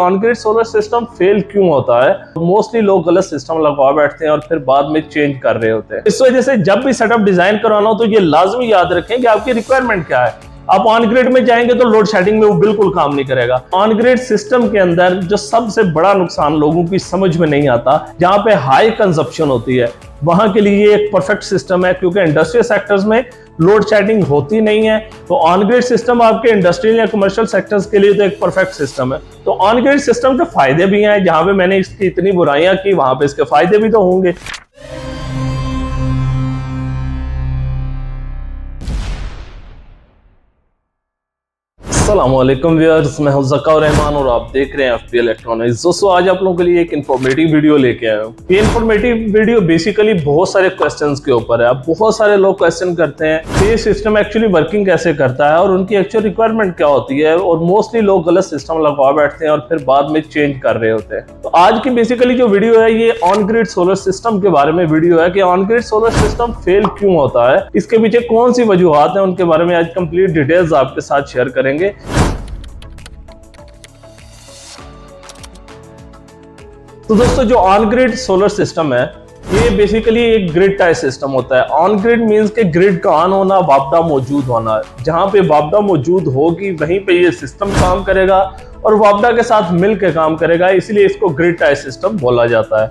On grid solar system fail क्यों होता है? मोस्टली लोग गलत सिस्टम लगवा बैठते हैं और फिर बाद में चेंज कर रहे होते हैं। इस वजह से जब भी सेटअप डिजाइन करवाना हो तो ये लाजमी याद रखें कि आपकी रिक्वायरमेंट क्या है। आप ऑन ग्रिड में जाएंगे तो लोड शेडिंग में वो बिल्कुल काम नहीं करेगा। ऑन ग्रिड सिस्टम के अंदर जो सबसे बड़ा नुकसान लोगों की समझ में नहीं आता, जहां पे हाई कंजप्शन होती है, वहां के लिए एक परफेक्ट सिस्टम है, क्योंकि इंडस्ट्रियल सेक्टर्स में लोड शेडिंग होती नहीं है। तो ऑन ग्रिड सिस्टम आपके इंडस्ट्रियल या कमर्शियल सेक्टर्स के लिए तो एक परफेक्ट सिस्टम है। तो ऑन ग्रिड सिस्टम के फायदे भी हैं, जहां पे मैंने इसकी इतनी बुराइयां की वहां पे इसके फायदे भी तो होंगे। अस्सलामुअलैकुम व्यूअर्स, मैं हूं ज़काउर रहमान और आप देख रहे हैं एफपी इलेक्ट्रॉनिक्स। दोस्तों, आज आप लोगों के लिए एक इन्फॉर्मेटिव वीडियो लेके आया हूं। ये इन्फॉर्मेटिव वीडियो बेसिकली बहुत सारे क्वेश्चंस के ऊपर है। अब बहुत सारे लोग क्वेश्चन करते हैं कि ये सिस्टम एक्चुअली वर्किंग कैसे करता है और उनकी एक्चुअल रिक्वायरमेंट क्या होती है, और मोस्टली लोग गलत सिस्टम लगवा बैठते हैं और फिर बाद में चेंज कर रहे होते हैं। तो आज की बेसिकली जो वीडियो है ये ऑन ग्रिड सोलर सिस्टम के बारे में वीडियो है कि on grid solar system fail क्यों होता है, इसके पीछे कौन सी वजूहात है, उनके बारे में आज कंप्लीट डिटेल्स आपके साथ शेयर करेंगे। तो दोस्तों, जो ऑन ग्रिड सोलर सिस्टम है ये बेसिकली एक ग्रिड टाइप सिस्टम होता है। ऑन ग्रिड मींस के ग्रिड का ऑन होना, वापदा मौजूद होना। जहां पे वापदा मौजूद होगी वहीं पे ये सिस्टम काम करेगा और वापदा के साथ मिल के काम करेगा, इसलिए इसको ग्रिड टाइप सिस्टम बोला जाता है।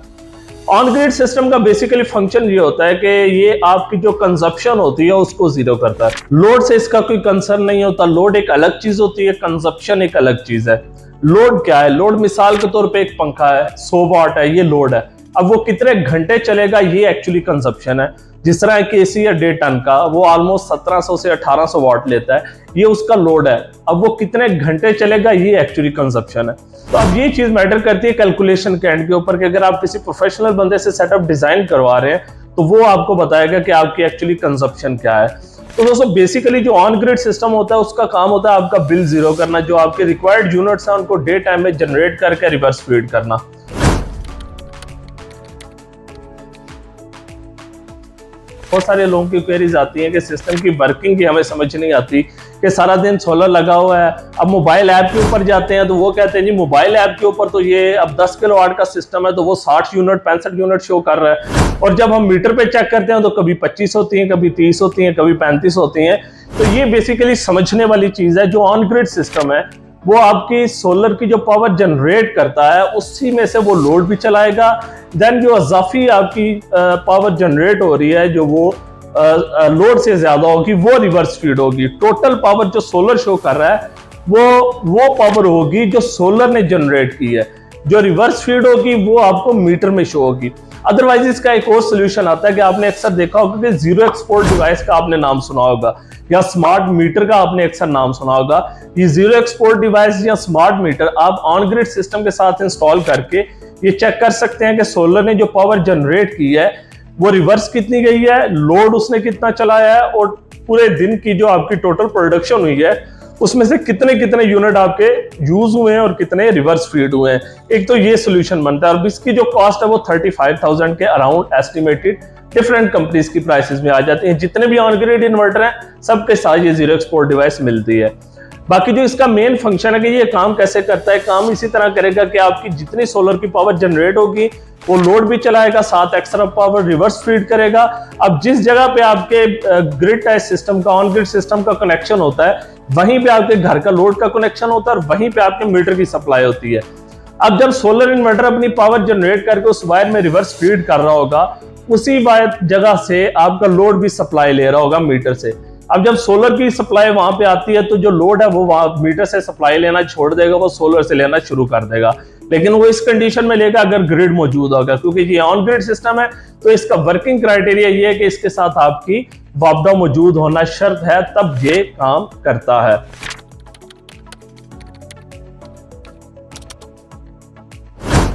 ऑन ग्रिड सिस्टम का बेसिकली फंक्शन ये होता है कि ये आपकी जो कंजप्शन होती है उसको जीरो करता है। लोड से इसका कोई कंसर्न नहीं होता। लोड एक अलग चीज होती है, कंजप्शन एक अलग चीज है। लोड क्या है? लोड मिसाल के तौर पे एक पंखा है, 100 वाट है, ये लोड है। अब वो कितने घंटे चलेगा ये एक्चुअली कंजप्शन है। जिस तरह एक एसी या 1.5 टन का वो ऑलमोस्ट 1700 से 1800 वाट लेता है, ये उसका लोड है। अब वो कितने घंटे चलेगा ये एक्चुअली कंजप्शन है। तो अब ये चीज मैटर करती है कैलकुलेशन के एंड के ऊपर कि अगर आप किसी प्रोफेशनल बंदे से सेटअप डिजाइन करवा रहे हैं तो वो आपको बताएगा कि आपकी एक्चुअली कंजप्शन क्या है। तो दोस्तों, बेसिकली जो ऑन ग्रिड सिस्टम होता है उसका काम होता है आपका बिल जीरो करना। जो आपके रिक्वायर्ड यूनिट्स हैं उनको डे टाइम में जनरेट करके रिवर्स फीड करना। बहुत सारे लोगों की क्वेरीज आती हैं कि सिस्टम की वर्किंग की हमें समझ नहीं आती कि सारा दिन सोलर लगा हुआ है। अब मोबाइल ऐप के ऊपर जाते हैं तो वो कहते हैं जी मोबाइल ऐप के ऊपर तो ये अब 10 किलोवाट का सिस्टम है तो वो 60 यूनिट 65 यूनिट शो कर रहा है, और जब हम मीटर पे चेक करते हैं तो कभी 25 होती हैं, कभी 30 होती हैं, कभी 35 होती हैं। तो ये बेसिकली समझने वाली चीज है। जो ऑन ग्रिड सिस्टम है वो आपकी सोलर की जो पावर जनरेट करता है उसी में से वो लोड भी चलाएगा। देन जो अजाफी आपकी पावर जनरेट हो रही है, जो वो लोड से ज्यादा होगी, वो रिवर्स फीड होगी। टोटल पावर जो सोलर शो कर रहा है वो पावर होगी जो सोलर ने जनरेट की है। जो रिवर्स फीड होगी वो आपको मीटर में शो होगी। अदरवाइज इसका एक और सोल्यूशन आता है कि आपने अक्सर देखा होगा कि जीरो एक्सपोर्ट डिवाइस का आपने नाम सुना होगा, या स्मार्ट मीटर का आपने अक्सर नाम सुना होगा। ये जीरो एक्सपोर्ट डिवाइस या स्मार्ट मीटर आप ऑन ग्रिड सिस्टम के साथ इंस्टॉल करके ये चेक कर सकते हैं कि सोलर ने जो पावर जनरेट की है वो रिवर्स कितनी गई है, लोड उसने कितना चलाया है, और पूरे दिन की जो आपकी टोटल प्रोडक्शन हुई है उसमें से कितने कितने यूनिट आपके यूज हुए हैं और कितने रिवर्स फीड हुए हैं। एक तो ये सोल्यूशन बनता है, और इसकी जो कॉस्ट है वो 35,000 के अराउंड एस्टिमेटेड डिफरेंट कंपनीज की प्राइसेस में आ जाती हैं। जितने भी ऑन ग्रिड इन्वर्टर हैं सबके साथ ये जीरो एक्सपोर्ट डिवाइस मिलती है। बाकी जो इसका मेन फंक्शन है कि ये काम कैसे करता है, काम इसी तरह करेगा कि आपकी जितनी सोलर की पावर जनरेट होगी वो लोड भी चलाएगा, साथ एक्स्ट्रा पावर रिवर्स फीड करेगा। अब जिस जगह पे आपके ग्रिड टाइप सिस्टम का, ऑन ग्रिड सिस्टम का कनेक्शन होता है, वहीं पे आपके घर का लोड का कनेक्शन होता है और वहीं पे आपके मीटर की सप्लाई होती है। अब जब सोलर इन्वर्टर अपनी पावर जनरेट करके उस वायर में रिवर्स फीड कर रहा होगा, उसी वायर जगह से आपका लोड भी सप्लाई ले रहा होगा मीटर से। अब जब सोलर की सप्लाई वहां पे आती है तो जो लोड है वो वहां मीटर से सप्लाई लेना छोड़ देगा, वो सोलर से लेना शुरू कर देगा। लेकिन वो इस कंडीशन में लेगा अगर ग्रिड मौजूद होगा, क्योंकि ये ऑन ग्रिड सिस्टम है तो इसका वर्किंग क्राइटेरिया ये है कि इसके साथ आपकी वापदा मौजूद होना शर्त है, तब ये काम करता है।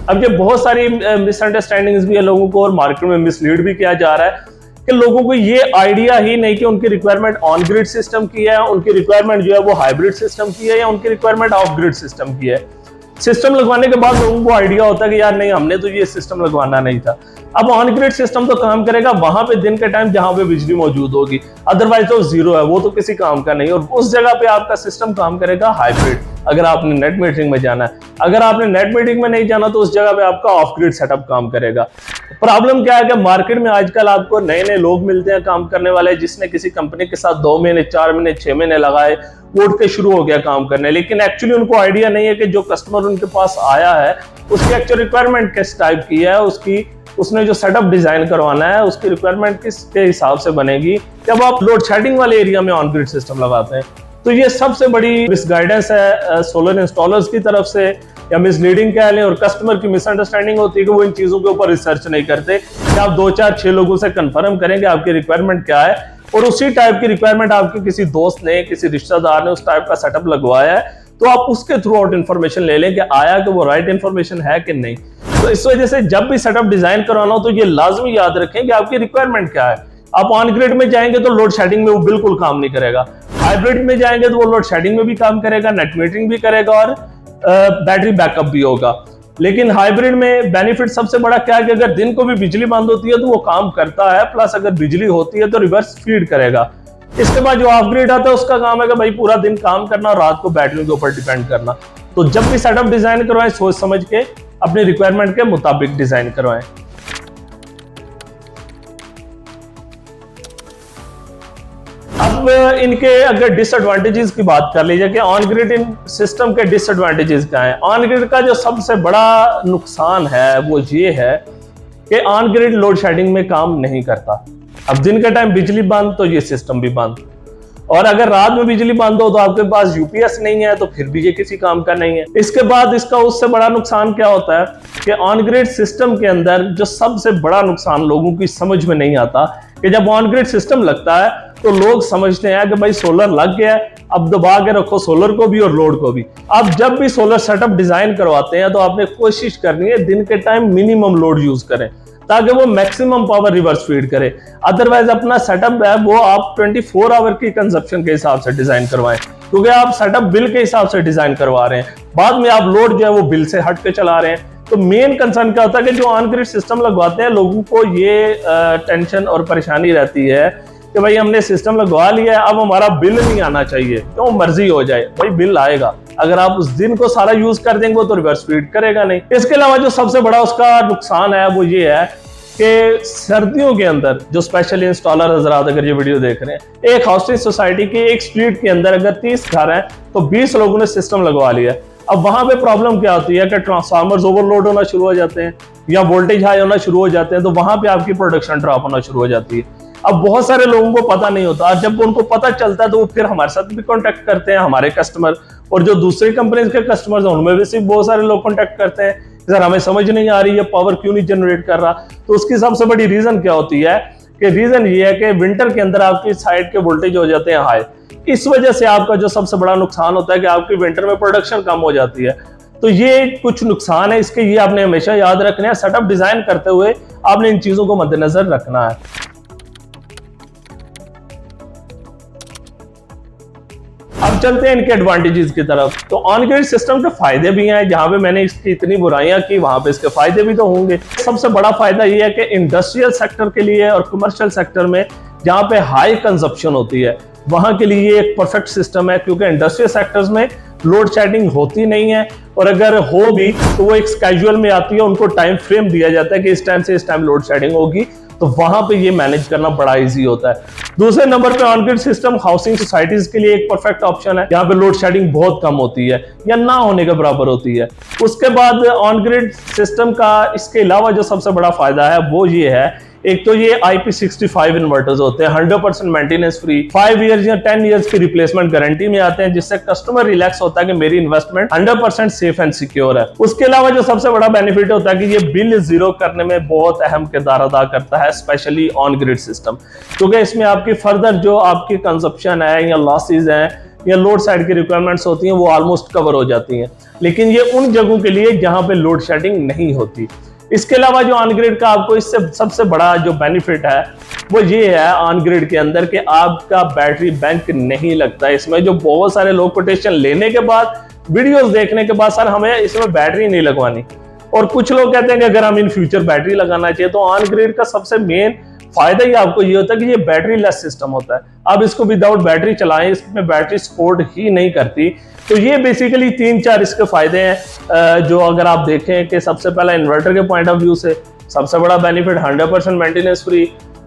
अब ये बहुत सारी मिसअंडरस्टैंडिंग्स भी है लोगों को, और मार्केट में मिसलीड भी किया जा रहा है कि लोगों को ये आइडिया ही नहीं कि उनकी रिक्वायरमेंट ऑन ग्रिड सिस्टम की है, उनकी रिक्वायरमेंट जो है वो हाइब्रिड सिस्टम की है, या उनकी रिक्वायरमेंट ऑफ ग्रिड सिस्टम की है। सिस्टम लगवाने के बाद लोगों को आइडिया होता है कि यार नहीं, हमने तो ये सिस्टम लगवाना नहीं था। अब ऑन ग्रिड सिस्टम तो काम करेगा वहां पे दिन के टाइम जहां पे बिजली मौजूद होगी, अदरवाइज तो जीरो है, वो तो किसी काम का नहीं। और उस जगह पे आपका सिस्टम काम करेगा हाइब्रिड, अगर आपने नेट मीटरिंग में जाना है। अगर आपने नेट मीटरिंग में नहीं जाना तो उस जगह पे आपका ऑफ ग्रिड सेटअप काम करेगा। प्रॉब्लम क्या है कि मार्केट में आजकल आपको नए नए लोग मिलते हैं काम करने वाले, जिसने किसी कंपनी के साथ 2 महीने 4 महीने 6 महीने लगाए, वो उठ के शुरू हो गया काम करने, लेकिन एक्चुअली उनको आइडिया नहीं है कि जो कस्टमर उनके पास आया है उसकी एक्चुअल रिक्वायरमेंट किस टाइप की है, उसने जो सेटअप डिजाइन करवाना है उसकी रिक्वायरमेंट किसके हिसाब से बनेगी जब आप लोड शेडिंग वाले एरिया में ऑन ग्रिड सिस्टम लगाते हैं। तो ये सबसे बड़ी मिसगाइडेंस है सोलर इंस्टॉलर्स की तरफ से, या मिसलीडिंग कह लें, और कस्टमर की मिसअंडरस्टैंडिंग होती है कि वो इन चीजों के ऊपर रिसर्च नहीं करते कि आप 2 4 6 लोगों से कंफर्म करेंगे आपकी रिक्वायरमेंट क्या है, और उसी टाइप की रिक्वायरमेंट आपके किसी दोस्त ने, किसी रिश्तेदार ने उस टाइप का सेटअप लगवाया है, तो आप उसके थ्रू आउट इन्फॉर्मेशन ले लें कि आया कि वो राइट इन्फॉर्मेशन है कि नहीं। तो इस वजह से जब भी सेटअप डिजाइन करवाना हो तो ये लाजमी याद रखें कि आपकी रिक्वायरमेंट क्या है। आप ऑन ग्रिड में जाएंगे तो लोड शेडिंग में वो बिल्कुल काम नहीं करेगा, हाइब्रिड में जाएंगे तो वो लोड शेडिंग में भी काम करेगा, नेट मीटरिंग भी करेगा और बैटरी बैकअप भी होगा। लेकिन हाइब्रिड में बेनिफिट सबसे बड़ा क्या है कि अगर दिन को भी बिजली बंद होती है तो वो काम करता है, प्लस अगर बिजली होती है तो रिवर्स फीड करेगा। इसके बाद जो ऑफ ग्रिड आता है उसका काम है कि भाई पूरा दिन काम करना और रात को बैटरी के ऊपर डिपेंड करना। तो जब भी सेटअप डिजाइन करवाएं सोच समझ के अपनी रिक्वायरमेंट के मुताबिक डिजाइन करवाएं। अब इनके अगर डिसएडवांटेजेस की बात कर लीजिए कि ऑन ग्रिड इन सिस्टम के डिसएडवांटेजेस क्या है। ऑन ग्रिड का जो सबसे बड़ा नुकसान है वो ये है कि ऑन ग्रिड लोड शेडिंग में काम नहीं करता। अब दिन के टाइम बिजली बंद तो ये सिस्टम भी बंद, और अगर रात में बिजली बंद हो तो आपके पास यूपीएस नहीं है तो फिर भी ये किसी काम का नहीं है। इसके बाद इसका उससे बड़ा नुकसान क्या होता है कि ऑन ग्रिड सिस्टम के अंदर जो सबसे बड़ा नुकसान लोगों की समझ में नहीं आता कि जब ऑन ग्रिड सिस्टम लगता है तो लोग समझते हैं कि भाई सोलर लग गया, अब दबा के रखो सोलर को भी और लोड को भी। अब जब भी सोलर सेटअप डिजाइन करवाते हैं तो आपने कोशिश करनी है दिन के टाइम मिनिमम लोड यूज करें ताकि वो मैक्सिमम पावर रिवर्स फीड करे। अदरवाइज अपना सेटअप है वो आप 24 आवर की कंजप्शन के हिसाब से डिजाइन करवाएं, क्योंकि आप सेटअप बिल के हिसाब से डिजाइन करवा रहे हैं, बाद में आप लोड जो है वो बिल से हट के चला रहे हैं। तो मेन कंसर्न क्या होता है कि जो ऑन ग्रिड सिस्टम लगवाते हैं लोगों को ये टेंशन और परेशानी रहती है कि भाई हमने सिस्टम लगवा लिया है अब हमारा बिल नहीं आना चाहिए, क्यों मर्जी हो जाए, भाई बिल आएगा। अगर आप उस दिन को सारा यूज कर देंगे तो रिवर्स फीड करेगा नहीं। इसके अलावा जो सबसे बड़ा उसका नुकसान है वो ये है कि सर्दियों के अंदर जो स्पेशल इंस्टॉलर हजरात अगर ये वीडियो देख रहे हैं, एक हाउसिंग सोसाइटी की एक स्ट्रीट के अंदर अगर 30 घर हैं तो 20 लोगों ने सिस्टम लगवा लिया। अब वहां पे प्रॉब्लम क्या होती है कि ट्रांसफार्मर्स ओवरलोड होना शुरू हो जाते हैं या वोल्टेज हाई होना शुरू हो जाते हैं, तो वहां पे आपकी प्रोडक्शन ड्रॉप होना शुरू हो जाती है। अब बहुत सारे लोगों को पता नहीं होता, और जब उनको पता चलता है तो वो फिर हमारे साथ भी कांटेक्ट करते हैं, हमारे कस्टमर, और जो दूसरी कंपनीज के कस्टमर्स हैं उनमें भी सिर्फ बहुत सारे लोग कांटेक्ट करते हैं, सर हमें समझ नहीं आ रही है पावर क्यों नहीं जनरेट कर रहा। तो उसकी सबसे बड़ी रीजन क्या होती है कि रीजन ये है कि विंटर के अंदर आपकी साइड के वोल्टेज हो जाते हैं हाई। इस वजह से आपका जो सबसे बड़ा नुकसान होता है कि आपकी विंटर में प्रोडक्शन कम हो जाती है। तो ये कुछ नुकसान है इसके, ये आपने हमेशा याद रखना है। सेटअप डिजाइन करते हुए आपने इन चीजों को मद्देनजर रखना है। अब चलते हैं इनके एडवांटेजेस की तरफ। तो ऑन ग्रिड सिस्टम के फायदे भी हैं, जहां पे मैंने इसकी इतनी बुराइयां की वहां पे इसके फायदे भी तो होंगे। सबसे बड़ा फायदा ये है कि इंडस्ट्रियल सेक्टर के लिए और कमर्शियल सेक्टर में जहां पे हाई कंजप्शन होती है वहां के लिए एक परफेक्ट सिस्टम है, क्योंकि इंडस्ट्रियल सेक्टर्स में लोड शेडिंग होती नहीं है, और अगर हो भी तो वो एक स्केड्यूल में आती है, उनको टाइम फ्रेम दिया जाता है कि इस टाइम से इस टाइम लोड शेडिंग होगी, तो वहां पे ये मैनेज करना बड़ा इजी होता है। दूसरे नंबर पे on grid system housing societies के लिए एक परफेक्ट ऑप्शन है, यहाँ पे लोड शेडिंग बहुत कम होती है या ना होने के बराबर होती है। उसके बाद ऑन ग्रिड सिस्टम का इसके अलावा जो सबसे बड़ा फायदा है वो ये है, एक तो ये IP65 इन्वर्टर्स होते हैं, 100% मेंटेनेंस फ्री, 5 इयर्स या 10 इयर्स की रिप्लेसमेंट गारंटी में आते हैं, जिससे कस्टमर रिलैक्स होता है कि मेरी इन्वेस्टमेंट 100% सेफ एंड सिक्योर है। उसके अलावा जो सबसे बड़ा बेनिफिट होता है कि ये बिल जीरो करने में बहुत अहम किरदार अदा करता है, स्पेशली ऑन ग्रिड सिस्टम, क्योंकि इसमें आपकी फर्दर जो आपकी कंजप्शन है या लॉसेज हैं या लोड साइड की रिक्वायरमेंट्स होती हैं वो ऑलमोस्ट कवर हो जाती हैं। लेकिन ये उन जगहों के लिए जहां पे लोड शेडिंग नहीं होती। इसके अलावा जो ऑन ग्रिड का आपको इससे सबसे बड़ा जो बेनिफिट है वो ये है ऑन ग्रिड के अंदर कि आपका बैटरी बैंक नहीं लगता। इसमें जो बहुत सारे लोग कोटेशन लेने के बाद, वीडियोस देखने के बाद, सर हमें इसमें बैटरी नहीं लगवानी, और कुछ लोग कहते हैं कि अगर हम इन फ्यूचर बैटरी लगाना चाहिए, तो ऑन ग्रिड का सबसे मेन फायदा ही आपको ये होता है कि ये बैटरी लेस सिस्टम होता है। आप इसको विदाउट बैटरी चलाएं, इसमें बैटरी सपोर्ट ही नहीं करती। तो ये बेसिकली 3-4 इसके फायदे हैं जो अगर आप देखें कि सबसे पहला इन्वर्टर के पॉइंट ऑफ व्यू से सबसे बड़ा benefit 100% maintenance free,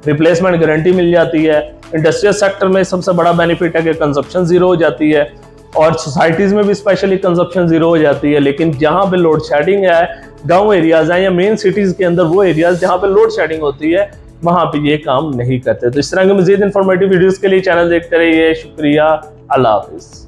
replacement guarantee मिल जाती है। इंडस्ट्रियल सेक्टर में सबसे बड़ा बेनिफिट है कि कंजप्शन जीरो हो जाती है, और सोसाइटीज में भी स्पेशली कंजप्शन जीरो हो जाती है। लेकिन जहां पे लोड शेडिंग है, गांव एरियाज हैं या मेन सिटीज के अंदर वो एरियाज जहां पे लोड शेडिंग होती है, वहां पे ये काम नहीं करते। तो इस तरह के मजीद इंफॉर्मेटिव वीडियोस के लिए चैनल देखते रहिए। शुक्रिया, अल्लाह हाफिज।